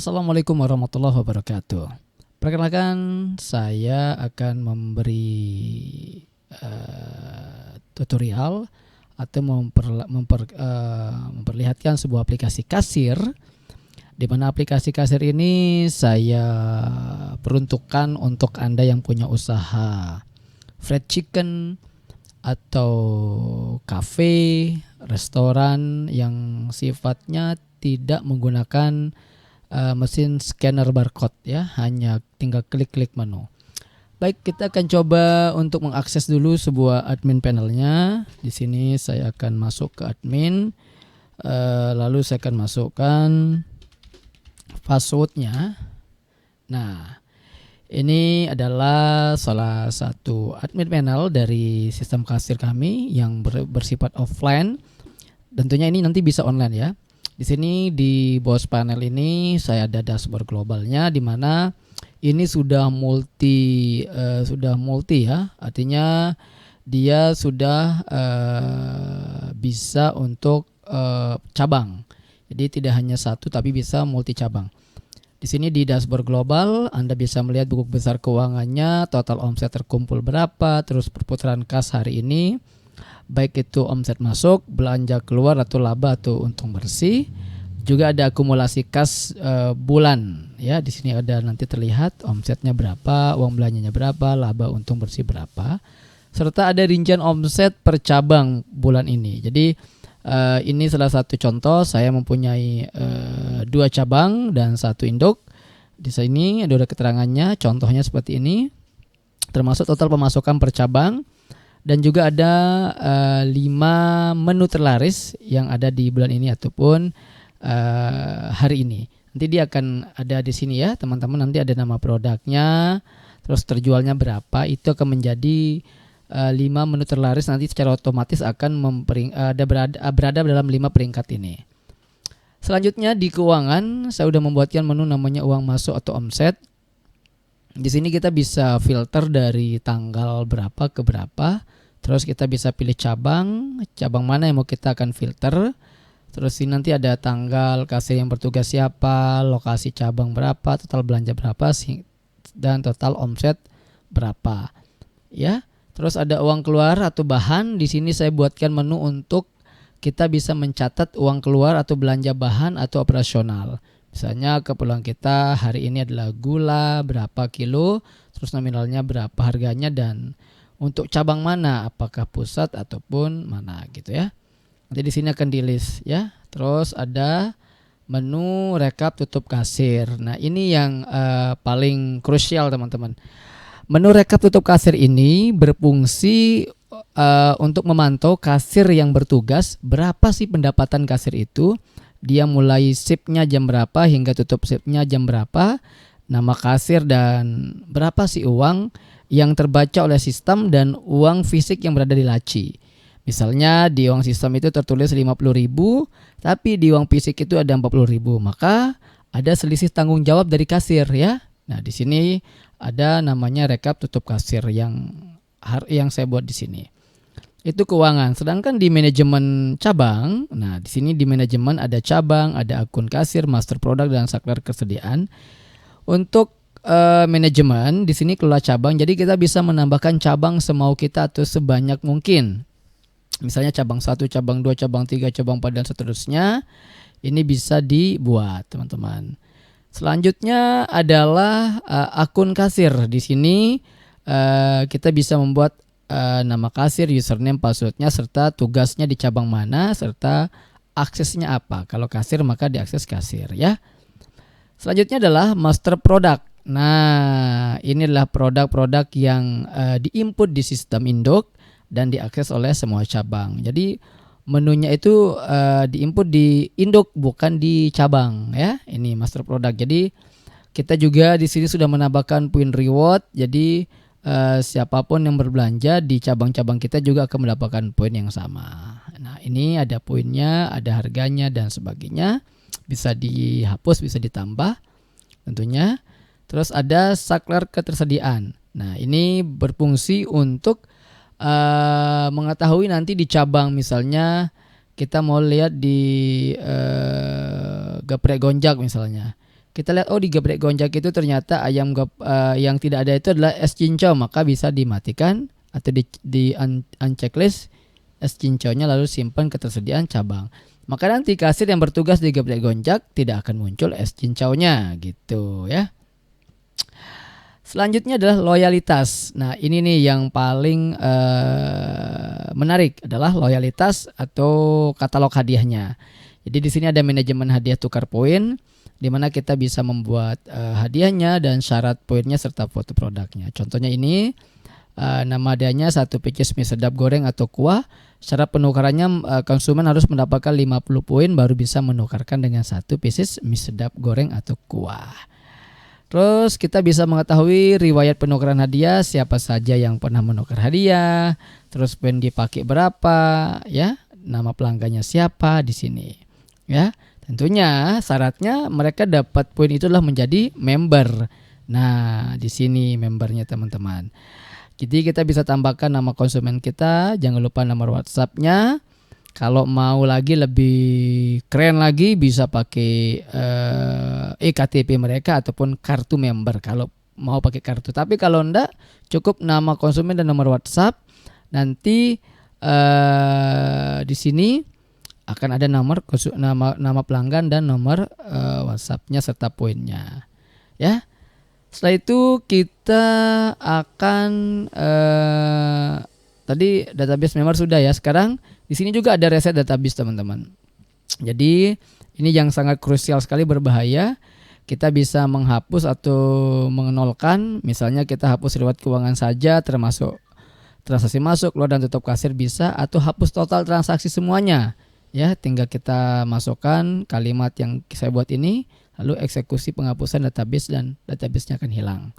Assalamualaikum warahmatullahi wabarakatuh. Perkenalkan, saya akan memberi tutorial atau memperlihatkan sebuah aplikasi kasir, di mana aplikasi kasir ini saya peruntukkan untuk Anda yang punya usaha fried chicken atau kafe, restoran yang sifatnya tidak menggunakan mesin scanner barcode, ya, hanya tinggal klik-klik menu. Baik, kita akan coba untuk mengakses dulu sebuah admin panelnya. Di sini saya akan masuk ke admin, lalu saya akan masukkan passwordnya. Nah, ini adalah salah satu admin panel dari sistem kasir kami yang bersifat offline. Tentunya ini nanti bisa online, ya. Di sini di bawah panel ini saya ada dashboard globalnya, di mana ini sudah multi ya, artinya dia sudah bisa untuk cabang. Jadi tidak hanya satu tapi bisa multi cabang. Di sini di dashboard global Anda bisa melihat buku besar keuangannya, total omset terkumpul berapa, terus perputaran kas hari ini, baik itu omset masuk, belanja keluar, atau laba atau untung bersih. Juga ada akumulasi kas bulan, ya. Di sini ada nanti terlihat omsetnya berapa, uang belanjanya berapa, laba untung bersih berapa, serta ada rincian omset per cabang bulan ini. Jadi ini salah satu contoh, saya mempunyai 2 cabang dan 1 induk. Di sini ada keterangannya, contohnya seperti ini, termasuk total pemasukan per cabang. Dan juga ada 5 menu terlaris yang ada di bulan ini ataupun hari ini. Nanti dia akan ada di sini, ya teman-teman. Nanti ada nama produknya, terus terjualnya berapa. Itu akan menjadi 5 menu terlaris. Nanti secara otomatis akan berada dalam 5 peringkat ini. Selanjutnya di keuangan, saya sudah membuatkan menu namanya uang masuk atau omset. Di sini kita bisa filter dari tanggal berapa ke berapa. Terus kita bisa pilih cabang mana yang mau kita akan filter. Terus ini nanti ada tanggal, kasir yang bertugas siapa, lokasi cabang berapa, total belanja berapa, dan total omset berapa. Ya. Terus ada uang keluar atau bahan. Di sini saya buatkan menu untuk kita bisa mencatat uang keluar atau belanja bahan atau operasional. Misalnya keperluan kita hari ini adalah gula berapa kilo, terus nominalnya berapa harganya, dan untuk cabang mana, apakah pusat ataupun mana, gitu ya. Nanti di sini akan di list, ya. Terus ada menu rekap tutup kasir. Nah, ini yang paling krusial, teman-teman. Menu rekap tutup kasir ini berfungsi untuk memantau kasir yang bertugas, berapa sih pendapatan kasir itu. Dia mulai shiftnya jam berapa hingga tutup shiftnya jam berapa, nama kasir, dan berapa sih uang yang terbaca oleh sistem dan uang fisik yang berada di laci. Misalnya di uang sistem itu tertulis 50.000, tapi di uang fisik itu ada 40.000, maka ada selisih tanggung jawab dari kasir, ya. Nah, di sini ada namanya rekap tutup kasir yang saya buat di sini. Itu keuangan. Sedangkan di manajemen cabang, nah di sini di manajemen ada cabang, ada akun kasir, master produk, dan saklar kesediaan. Untuk manajemen di sini kelola cabang. Jadi kita bisa menambahkan cabang semau kita atau sebanyak mungkin. Misalnya cabang 1, cabang 2, cabang 3, cabang 4, dan seterusnya. Ini bisa dibuat, teman-teman. Selanjutnya adalah akun kasir. Di sini kita bisa membuat nama kasir, username, passwordnya, serta tugasnya di cabang mana, serta aksesnya apa. Kalau kasir maka diakses kasir, ya. Selanjutnya adalah master product. Nah, ini adalah produk-produk yang diinput di sistem induk dan diakses oleh semua cabang. Jadi menunya itu diinput di induk, bukan di cabang, ya. Ini master product. Jadi kita juga di sini sudah menambahkan poin reward. Jadi siapapun yang berbelanja di cabang-cabang kita juga akan mendapatkan poin yang sama. Nah, ini ada poinnya, ada harganya, dan sebagainya. Bisa dihapus, bisa ditambah tentunya. Terus ada saklar ketersediaan. Nah, ini berfungsi untuk mengetahui nanti di cabang, misalnya kita mau lihat di geprek gonjak misalnya. kita lihat di geprek gonjak itu ternyata yang tidak ada itu adalah es cincau, maka bisa dimatikan atau di unchecklist es cincaunya lalu simpan ketersediaan cabang. Maka nanti kasir yang bertugas di geprek gonjak tidak akan muncul es cincaunya gitu ya. Selanjutnya adalah loyalitas. Nah, ini nih yang paling menarik adalah loyalitas atau katalog hadiahnya. Jadi di sini ada manajemen hadiah tukar poin, di mana kita bisa membuat hadiahnya dan syarat poinnya serta foto produknya. Contohnya ini nama hadiahnya 1 pieces mie sedap goreng atau kuah. Syarat penukarannya konsumen harus mendapatkan 50 poin baru bisa menukarkan dengan 1 pieces mie sedap goreng atau kuah. Terus kita bisa mengetahui riwayat penukaran hadiah, siapa saja yang pernah menukar hadiah, terus poin dipakai berapa, ya, nama pelanggannya siapa di sini, ya. Tentunya syaratnya mereka dapat poin itu adalah menjadi member. Nah, di sini membernya teman-teman. Jadi kita bisa tambahkan nama konsumen kita, jangan lupa nomor WhatsApp-nya. Kalau mau lagi lebih keren lagi bisa pakai eKTP mereka ataupun kartu member kalau mau pakai kartu. Tapi kalau enggak cukup nama konsumen dan nomor WhatsApp. Nanti di sini akan ada nama pelanggan dan nomor WhatsApp-nya serta poinnya. Ya. Setelah itu kita akan tadi database member sudah ya. Sekarang di sini juga ada reset database teman-teman. Jadi ini yang sangat krusial sekali, berbahaya. Kita bisa menghapus atau mengenolkan. Misalnya kita hapus riwayat keuangan saja termasuk transaksi masuk, keluar dan tutup kasir bisa, atau hapus total transaksi semuanya. Ya, tinggal kita masukkan kalimat yang saya buat ini, lalu eksekusi penghapusan database dan database-nya akan hilang.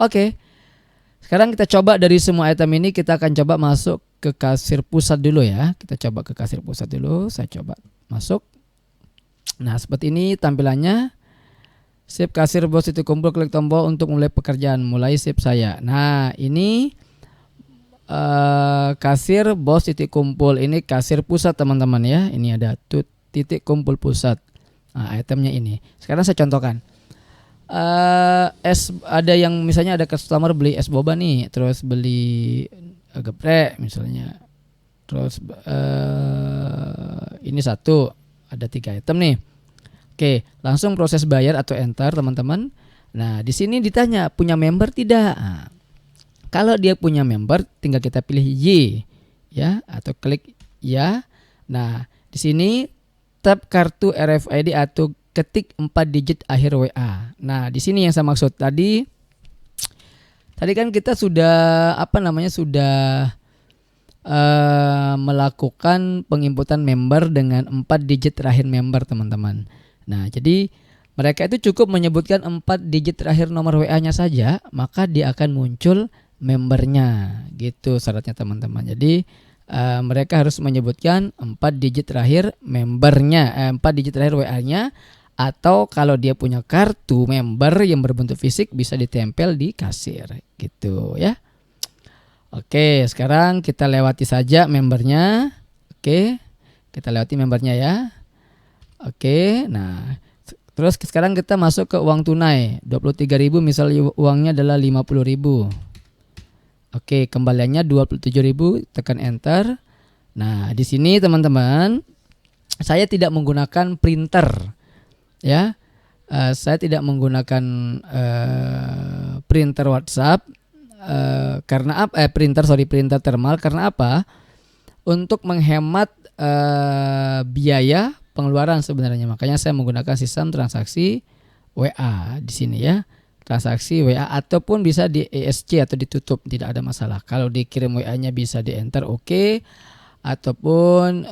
Oke. Sekarang kita coba dari semua item ini, kita akan coba masuk ke kasir pusat dulu ya. Kita coba ke kasir pusat dulu. Saya coba masuk. Nah, seperti ini tampilannya. Sip kasir bos itu kumpul, klik tombol untuk mulai pekerjaan. Mulai sip saya. Nah, ini kasir bos titik kumpul. Ini kasir pusat teman-teman ya. Ini ada titik kumpul pusat. Nah, itemnya ini. Sekarang saya contohkan. Ada yang misalnya ada customer beli es boba nih, terus beli geprek misalnya, terus ini satu, ada 3 item nih. Oke, langsung proses bayar atau enter teman-teman. Nah, di sini ditanya punya member tidak. Nah, kalau dia punya member, tinggal kita pilih Y ya, atau klik ya. Nah, di sini tap kartu RFID atau ketik 4 digit akhir WA. Nah, di sini yang saya maksud tadi kan kita sudah melakukan penginputan member dengan 4 digit terakhir member teman-teman. Nah, jadi mereka itu cukup menyebutkan 4 digit terakhir nomor WA-nya saja, maka dia akan muncul membernya. Gitu syaratnya teman-teman. Jadi mereka harus menyebutkan 4 digit terakhir membernya, 4 digit terakhir WA-nya. Atau kalau dia punya kartu member yang berbentuk fisik bisa ditempel di kasir gitu ya. Oke, sekarang kita lewati saja membernya. Oke, kita lewati membernya ya. Oke, nah terus sekarang kita masuk ke uang tunai 23.000, misal uangnya adalah 50.000. Oke, kembaliannya 27.000, tekan enter. Nah, di sini teman-teman saya tidak menggunakan printer. Ya, saya tidak menggunakan printer WhatsApp karena apa? Printer thermal karena apa? Untuk menghemat biaya pengeluaran sebenarnya. Makanya saya menggunakan sistem transaksi WA di sini ya. Transaksi WA ataupun bisa di ESC atau ditutup, tidak ada masalah. Kalau dikirim WA-nya bisa di enter, oke. Ataupun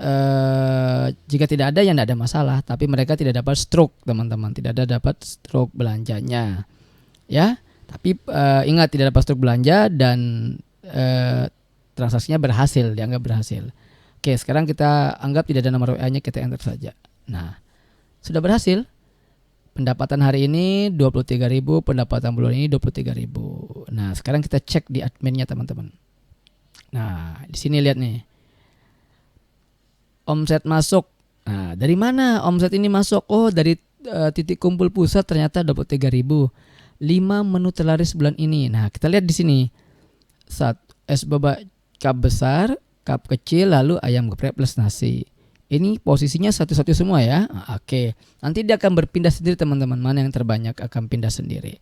jika tidak ada ya tidak ada masalah, tapi mereka tidak dapat stroke teman-teman, tidak ada dapat stroke belanjanya ya. Tapi ingat, tidak dapat stroke belanja dan transaksinya berhasil, dianggap berhasil. Oke, sekarang kita anggap tidak ada nomor WA-nya, kita enter saja. Nah, sudah berhasil. Pendapatan hari ini 23.000, pendapatan bulan ini 23.000. Nah, sekarang kita cek di adminnya teman-teman. Nah, di sini lihat nih. Omset masuk. Nah, dari mana omset ini masuk? Oh, dari titik kumpul pusat ternyata 23.000. 5 menu terlaris bulan ini. Nah, kita lihat di sini. Es boba cup besar, cup kecil, lalu ayam geprek plus nasi. Ini posisinya satu-satu semua ya. Oke. Nanti dia akan berpindah sendiri teman-teman. Mana yang terbanyak akan pindah sendiri.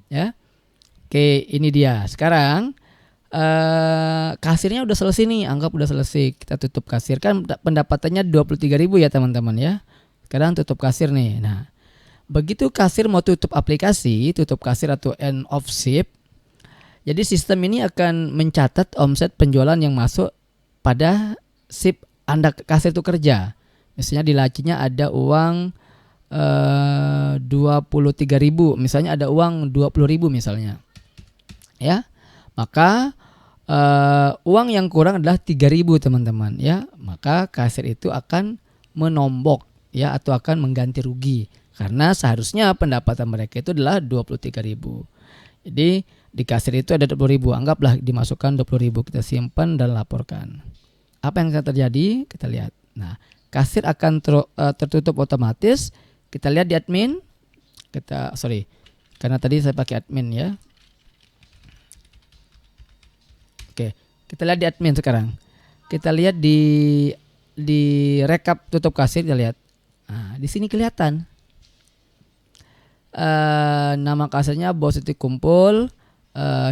Ya. Oke, ini dia. Sekarang kasirnya udah selesai nih. Anggap udah selesai. Kita tutup kasir. Kan pendapatannya 23.000 ya teman-teman ya. Sekarang tutup kasir nih. Nah, begitu kasir mau tutup aplikasi, tutup kasir atau end of shift, jadi sistem ini akan mencatat omset penjualan yang masuk pada shift Anda kasir itu kerja. Misalnya di lacinya ada uang 23.000, misalnya ada uang 20.000 misalnya. Ya. Maka uang yang kurang adalah 3.000 teman-teman ya. Maka kasir itu akan menombok ya atau akan mengganti rugi. Karena seharusnya pendapatan mereka itu adalah 23.000. Jadi di kasir itu ada 20.000. Anggaplah dimasukkan 20.000. Kita simpan dan laporkan. Apa yang akan terjadi? Kita lihat. Nah, kasir akan tertutup otomatis. Kita lihat di admin. Karena tadi saya pakai admin ya. Oke, kita lihat di admin sekarang. Kita lihat di rekap tutup kasir, kita lihat. Nah, di sini kelihatan. Nama kasirnya bos titik kumpul,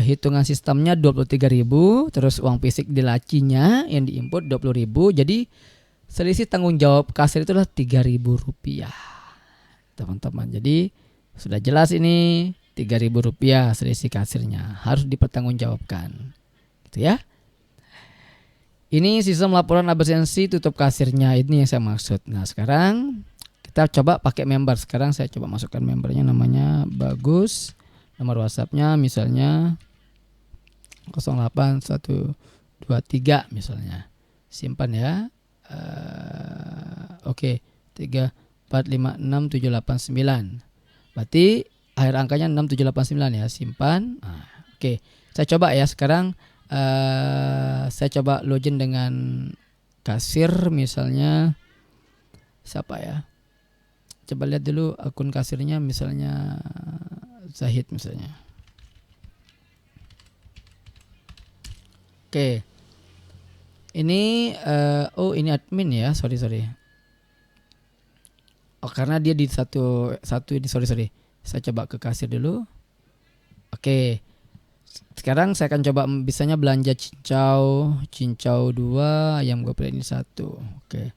hitungan sistemnya 23.000, terus uang fisik di lacinya yang diinput 20.000. Jadi selisih tanggung jawab kasir itu adalah 3.000 rupiah teman-teman. Jadi sudah jelas ini 3.000 rupiah selisih kasirnya harus dipertanggungjawabkan gitu ya. Ini sistem laporan absensi tutup kasirnya, ini yang saya maksud. Nah sekarang kita coba pakai member. Sekarang saya coba masukkan membernya, namanya Bagus. Nomor WhatsAppnya misalnya 08123 misalnya. Simpan ya. Oke, 3456789. Berarti akhir angkanya 6789 ya. Simpan. Oke, saya coba ya sekarang. Saya coba login dengan kasir misalnya. Siapa ya? Coba lihat dulu akun kasirnya, misalnya Zahid misalnya. Oke. Ini ini admin ya, sorry. Oh, karena dia di satu ini, sorry. Saya coba ke kasir dulu. Oke. Sekarang saya akan coba bisanya belanja cincau 2, ayam geprek ini 1. Oke,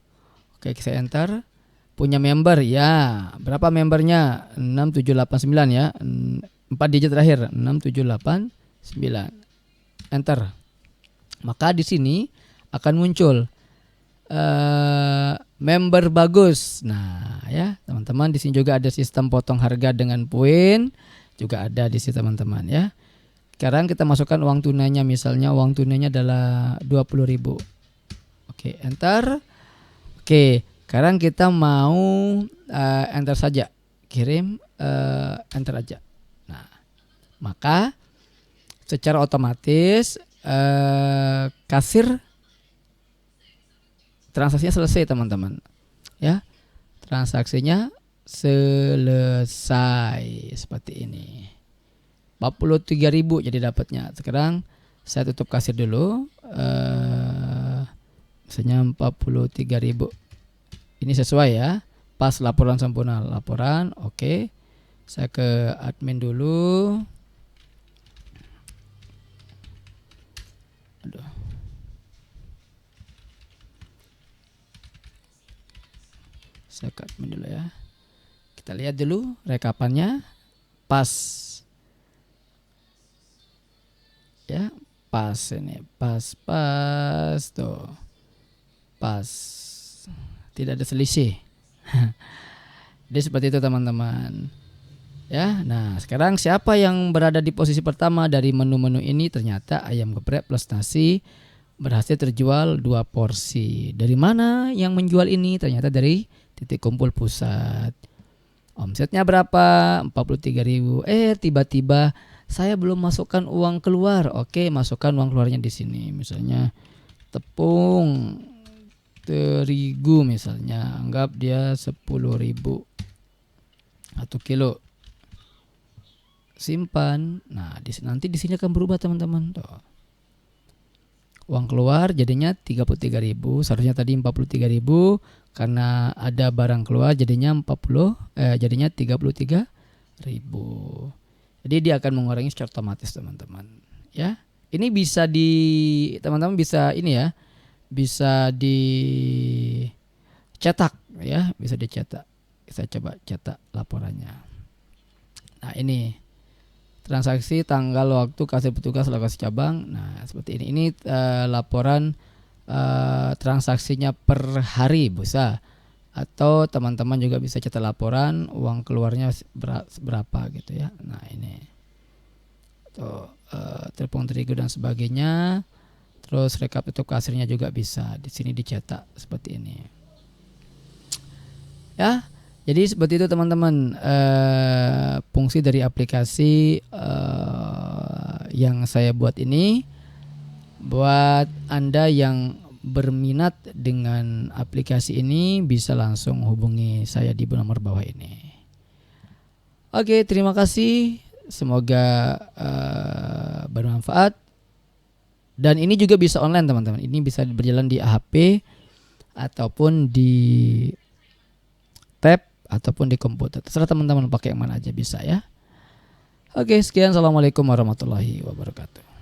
saya enter. Punya member ya. Berapa membernya? 6789 ya. 4 digit terakhir 6789. Enter. Maka di sini akan muncul member Bagus. Nah, ya, teman-teman di sini juga ada sistem potong harga dengan poin. Juga ada di sini teman-teman ya. Sekarang kita masukkan uang tunainya, misalnya uang tunainya adalah 20.000. Oke, enter. Oke. Sekarang kita mau enter saja, kirim enter aja. Nah, maka secara otomatis kasir transaksinya selesai teman-teman. Ya, transaksinya selesai seperti ini. 43.000 jadi dapatnya. Sekarang saya tutup kasir dulu. Misalnya 43.000. Ini sesuai ya, pas laporan sempurna. Laporan, oke. Saya ke admin dulu. Aduh. Saya ke admin dulu ya. Kita lihat dulu rekapannya. Pas. Ya, pas ini. Pas tuh. Pas. Tidak ada selisih. Jadi seperti itu teman-teman. Ya, nah sekarang siapa yang berada di posisi pertama dari menu-menu ini? Ternyata ayam geprek plus nasi berhasil terjual 2 porsi. Dari mana yang menjual ini? Ternyata dari titik kumpul pusat. Omsetnya berapa? 43.000. Tiba-tiba saya belum masukkan uang keluar. Oke, masukkan uang keluarnya di sini. Misalnya tepung terigu misalnya, anggap dia 10.000. 1 kilo. Simpan. Nah, nanti di sini akan berubah teman-teman. Tuh. Uang keluar jadinya 33.000, seharusnya tadi 43.000 karena ada barang keluar jadinya 33.000. Jadi dia akan mengurangi secara otomatis teman-teman. Ya. Ini bisa teman-teman bisa ini ya. Bisa dicetak ya, bisa dicetak. Kita coba cetak laporannya. Nah, ini transaksi tanggal waktu kasir petugas lokasi cabang. Nah, seperti ini. Ini laporan transaksinya per hari bisa. Atau teman-teman juga bisa cetak laporan uang keluarnya berapa gitu ya. Nah, ini. Tuh, tepung terigu dan sebagainya. Terus rekap itu kasirnya juga bisa. Di sini dicetak seperti ini. Ya. Jadi seperti itu teman-teman fungsi dari aplikasi yang saya buat ini. Buat Anda yang berminat dengan aplikasi ini bisa langsung hubungi saya di nomor bawah ini. Oke, terima kasih. Semoga bermanfaat. Dan ini juga bisa online teman-teman. Ini bisa berjalan di HP ataupun di tab ataupun di komputer. Terserah teman-teman pakai yang mana aja bisa ya. Oke, sekian. Assalamualaikum warahmatullahi wabarakatuh.